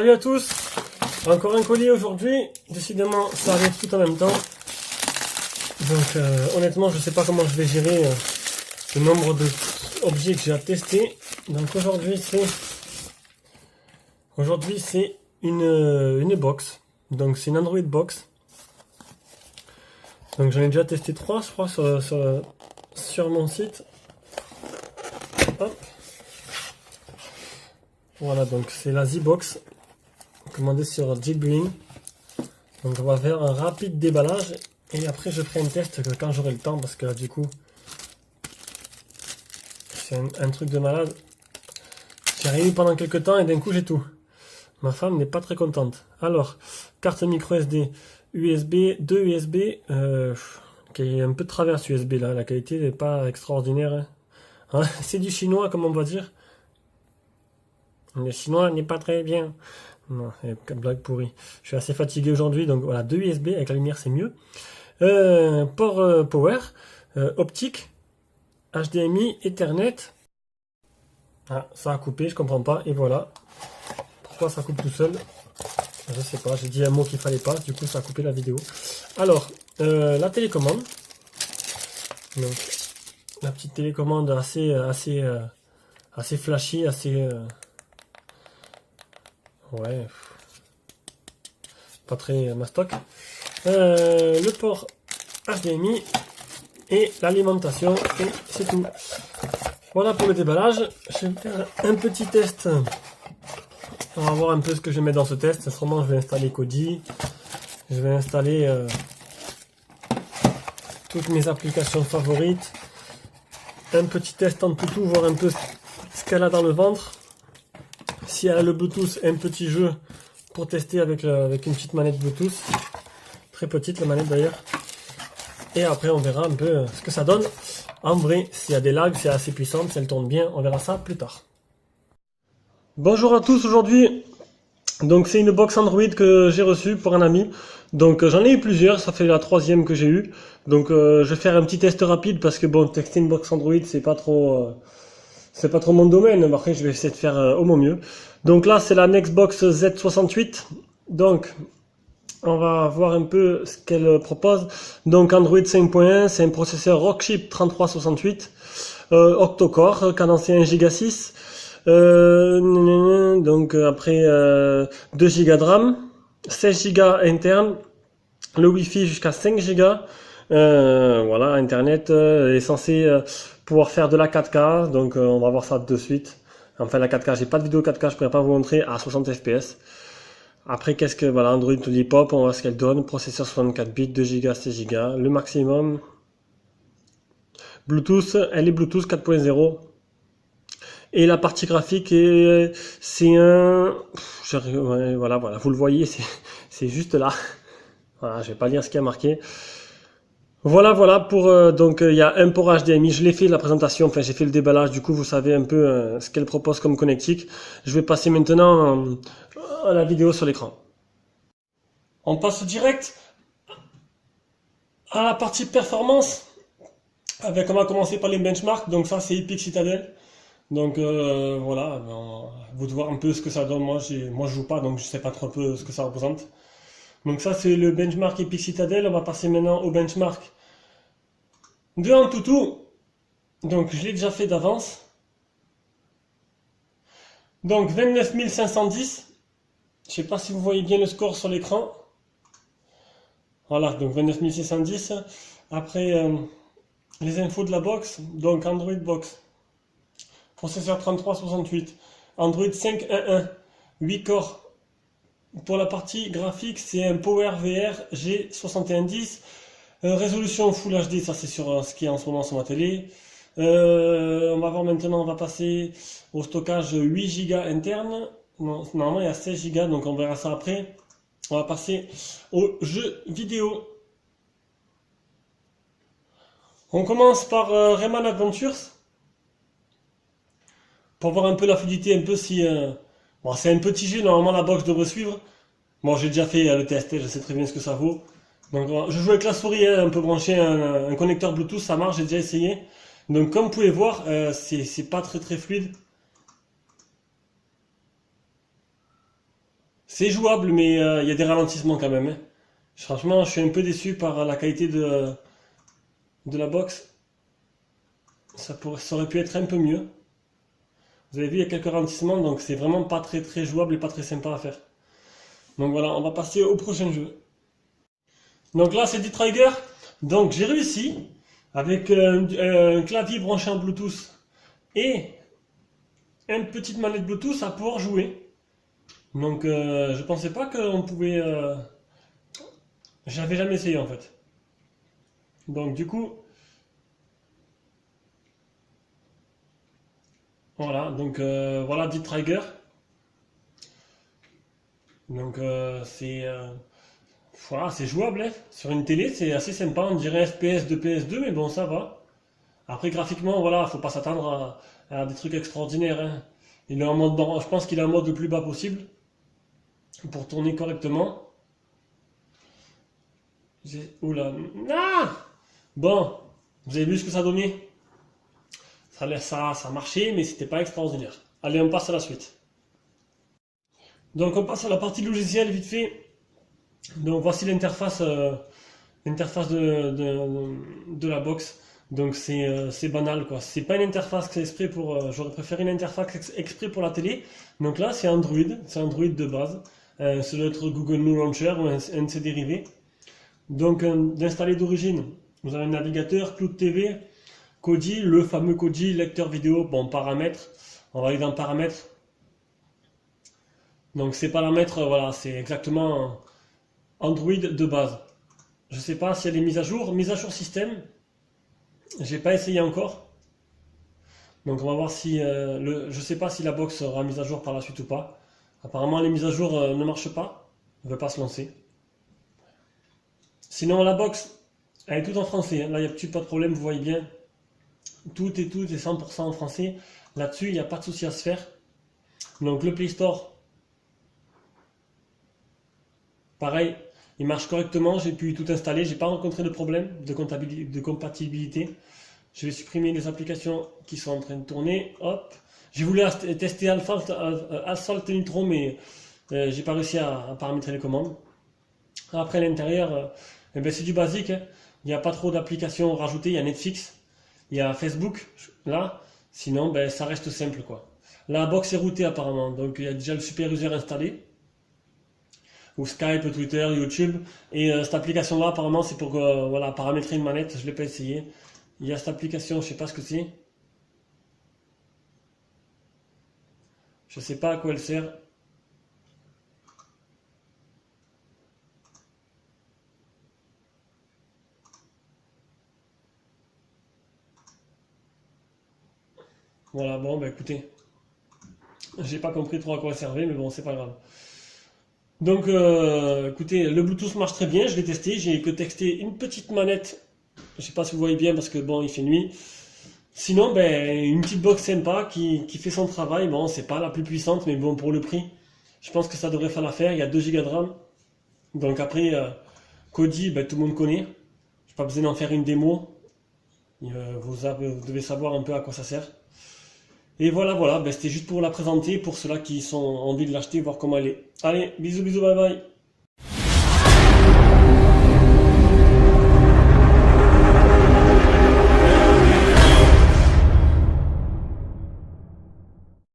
Salut à tous, encore un colis aujourd'hui, décidément ça arrive tout en même temps. Donc honnêtement je sais pas comment je vais gérer le nombre d'objets que j'ai à tester. Donc aujourd'hui c'est une box, donc c'est une Android box. Donc j'en ai déjà testé 3 je crois sur mon site. Hop. Voilà, donc c'est la Z-Box commandée sur JetBrains. Donc on va faire un rapide déballage et après je ferai un test quand j'aurai le temps, parce que là du coup c'est un truc de malade. J'ai rien eu pendant quelques temps et d'un coup j'ai tout. Ma femme n'est pas très contente. Alors, carte micro SD, USB, 2 USB, qui est un peu de travers USB là, la qualité n'est pas extraordinaire. Hein. C'est du chinois comme on va dire. Le chinois n'est pas très bien. Non, blague pourrie. Je suis assez fatigué aujourd'hui, donc voilà, 2 USB avec la lumière c'est mieux. Port power, optique, HDMI, Ethernet. Ah, ça a coupé, je comprends pas, et voilà. Pourquoi ça coupe tout seul? Je sais pas, j'ai dit un mot qu'il fallait pas, du coup ça a coupé la vidéo. Alors, la télécommande. Donc, la petite télécommande assez flashy, assez... ouais, pas très mastoc. Le port HDMI et l'alimentation, et c'est tout. Voilà pour le déballage. Je vais faire un petit test. On va voir un peu ce que je vais mettre dans ce test. Sûrement je vais installer Kodi. Je vais installer toutes mes applications favorites. Un petit test en tout, voir un peu ce qu'elle a dans le ventre. Si elle a le Bluetooth, un petit jeu pour tester avec une petite manette Bluetooth. Très petite la manette d'ailleurs. Et après on verra un peu ce que ça donne. En vrai, s'il y a des lags, c'est assez puissant, si elle tourne bien, on verra ça plus tard. Bonjour à tous, aujourd'hui, donc c'est une box Android que j'ai reçue pour un ami. Donc j'en ai eu plusieurs, ça fait la 3e que j'ai eu. Donc je vais faire un petit test rapide parce que bon, tester une box Android, c'est pas trop mon domaine. Mais après, je vais essayer de faire au mon mieux. Donc là, c'est la Nextbox Z68. Donc on va voir un peu ce qu'elle propose. Donc Android 5.1, c'est un processeur Rockchip 3368, octa-core, cadencé 1 Go 6. Donc après 2 Go de RAM, 16 Go interne, le Wi-Fi jusqu'à 5 Go. Voilà, Internet est censé pouvoir faire de la 4K, donc on va voir ça de suite. Enfin la 4K, j'ai pas de vidéo 4K, je pourrais pas vous montrer à 60 fps. Après, qu'est-ce que, voilà, Android Lollipop, on voit ce qu'elle donne. Processeur 64 bits, 2 Go, 16 Go, le maximum. Bluetooth, elle est Bluetooth 4.0. Et la partie graphique, c'est un... ouais, voilà, vous le voyez, c'est juste là. Voilà, je vais pas lire ce qu'il y a marqué. Voilà pour... donc, il y a un port HDMI. Je l'ai fait la présentation, enfin, j'ai fait le déballage. Du coup, vous savez un peu ce qu'elle propose comme connectique. Je vais passer maintenant à la vidéo sur l'écran. On passe direct à la partie performance. On va commencer par les benchmarks. Donc ça, c'est Epic Citadel. Donc voilà, vous devez voir un peu ce que ça donne. Moi je joue pas, donc je sais pas trop peu ce que ça représente. Donc ça, c'est le benchmark Epic Citadel. On va passer maintenant au benchmark de Antutu. Donc je l'ai déjà fait d'avance. Donc 29 510. Je sais pas si vous voyez bien le score sur l'écran. Voilà, donc 29 610. Après, les infos de la box. Donc Android Box. Processeur 3368. Android 5.1.1. 8 corps. Pour la partie graphique, c'est un PowerVR G6110. Résolution Full HD, ça c'est sur ce qui est en ce moment sur ma télé. On va voir maintenant, on va passer au stockage 8 Go interne. Non, normalement il y a 16 Go, donc on verra ça après. On va passer aux jeux vidéo. On commence par Rayman Adventures. Pour voir un peu la fluidité, un peu si... bon, c'est un petit jeu, normalement la box devrait suivre. Bon, j'ai déjà fait le test, je sais très bien ce que ça vaut. Donc je joue avec la souris, on peut brancher un connecteur Bluetooth, ça marche, j'ai déjà essayé. Donc comme vous pouvez voir, c'est pas très fluide. C'est jouable, mais il y a des ralentissements quand même, hein. Franchement, je suis un peu déçu par la qualité de la box. Ça aurait pu être un peu mieux. Vous avez vu, il y a quelques ralentissements, donc c'est vraiment pas très très jouable et pas très sympa à faire. Donc voilà, on va passer au prochain jeu. Donc là, c'est du Trigger. Donc j'ai réussi, avec un clavier branché en Bluetooth et une petite manette Bluetooth, à pouvoir jouer. Donc je pensais pas qu'on pouvait... J'avais jamais essayé en fait. Donc du coup, voilà, donc voilà dit Trigger. Donc voilà, c'est jouable, hein. Sur une télé, c'est assez sympa, on dirait FPS de PS2, mais bon, ça va. Après, graphiquement, voilà, faut pas s'attendre à des trucs extraordinaires, hein. Il est en mode, je pense qu'il est en mode le plus bas possible pour tourner correctement. Oula, ah! Bon, vous avez vu ce que ça donnait? Ça marchait, mais c'était pas extraordinaire. Allez, on passe à la suite. Donc, on passe à la partie logicielle vite fait. Donc, voici l'interface de la box. Donc, c'est banal, quoi. C'est pas une interface qui est exprès pour. J'aurais préféré une interface exprès pour la télé. Donc là, c'est Android de base. Ça doit être Google New Launcher ou un de ses dérivés. Donc, d'installer d'origine, vous avez un navigateur, Cloud TV, Kodi, le fameux Kodi, lecteur vidéo, bon, paramètres. On va aller dans paramètres. Donc, ces paramètres, voilà, c'est exactement Android de base. Je sais pas si elle est mise à jour système. J'ai pas essayé encore. Donc, on va voir si je sais pas si la box sera mise à jour par la suite ou pas. Apparemment, les mises à jour ne marchent pas. Elle ne veut pas se lancer. Sinon, la box, elle est toute en français, hein. Là, il n'y a pas de problème, vous voyez bien. Tout est 100% en français. Là-dessus, il n'y a pas de souci à se faire. Donc, le Play Store, pareil, il marche correctement. J'ai pu tout installer. J'ai pas rencontré de problème de compatibilité. Je vais supprimer les applications qui sont en train de tourner. Hop. J'ai voulu tester Assault Nitro, mais j'ai pas réussi à paramétrer les commandes. Après, l'intérieur, eh ben, c'est du basique, hein. Il n'y a pas trop d'applications rajoutées. Il y a Netflix, il y a Facebook, là. Sinon, ben, ça reste simple, quoi. La box est routée apparemment, donc il y a déjà le super user installé. Ou Skype, Twitter, YouTube. Et cette application-là, apparemment, c'est pour voilà, paramétrer une manette. Je ne l'ai pas essayé. Il y a cette application, je ne sais pas ce que c'est. Je ne sais pas à quoi elle sert. Voilà, bon, bah écoutez. J'ai pas compris trop à quoi elle servait, mais bon, c'est pas grave. Donc, écoutez, le Bluetooth marche très bien. Je l'ai testé. J'ai que texté une petite manette. Je sais pas si vous voyez bien parce que bon, il fait nuit. Sinon, ben, une petite box sympa qui fait son travail. Bon, c'est pas la plus puissante, mais bon, pour le prix, je pense que ça devrait faire l'affaire. Il y a 2 Go de RAM. Donc après, Kodi, ben, tout le monde connaît. J'ai pas besoin d'en faire une démo. Vous devez savoir un peu à quoi ça sert. Et voilà, ben, c'était juste pour la présenter, pour ceux-là qui ont envie de l'acheter, voir comment elle est. Allez, bisous, bisous, bye bye.